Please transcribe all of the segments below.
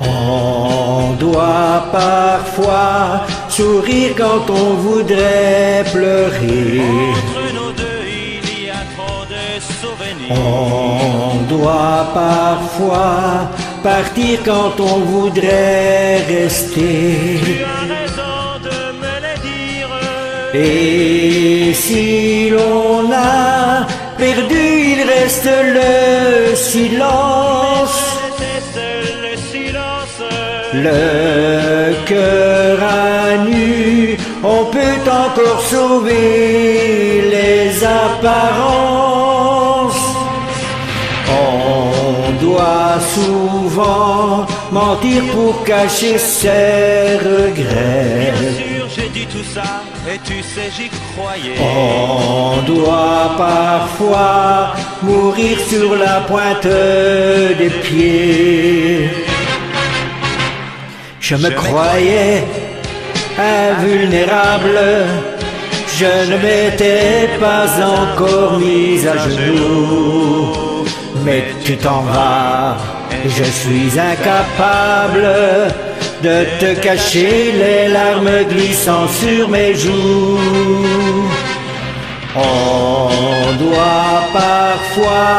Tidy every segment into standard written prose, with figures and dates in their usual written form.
On doit parfois sourire quand on voudrait pleurer. Entre nous deux, il y a trop de souvenirs. On doit parfois partir quand on voudrait rester. Tu as raison de me le dire. Et si l'on a perdu, il reste le silence. Le silence. Le cœur à nu, on peut encore sauver les apparences. On doit souvent mentir pour cacher ses regrets. Bien sûr, j'ai dit tout ça, et tu sais, j'y croyais. On doit parfois mourir sur la pointe des pieds. Je me croyais invulnérable, je ne m'étais pas encore mis à genoux. Mais tu t'en vas, et je suis incapable de te cacher les larmes glissant sur mes joues. On doit parfois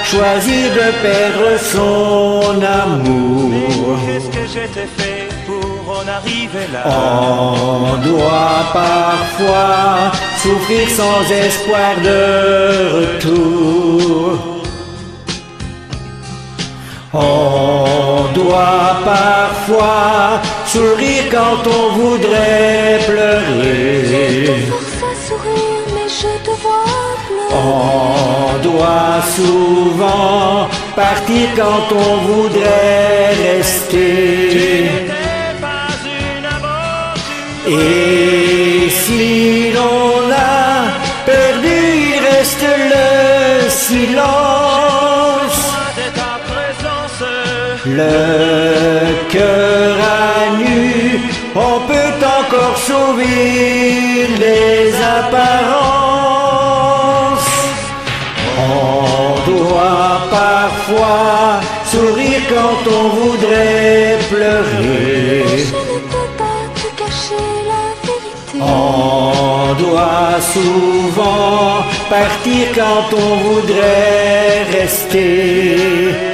choisir de perdre son amour. Qu'est-ce que je t'ai fait pour en arriver là? On doit parfois souffrir sans espoir de retour. On doit parfois sourire quand on voudrait pleurer. Force à sourire, mais je te vois pleurer. On doit souvent partir quand on voudrait rester. Pas une aventure. Et si l'on a perdu, il reste le silence. De ta présence. Le cœur à nu, on peut encore sauver les apparences. On doit parfois sourire quand on voudrait pleurer. Je ne peux pas te cacher la vérité. On doit souvent partir quand on voudrait rester.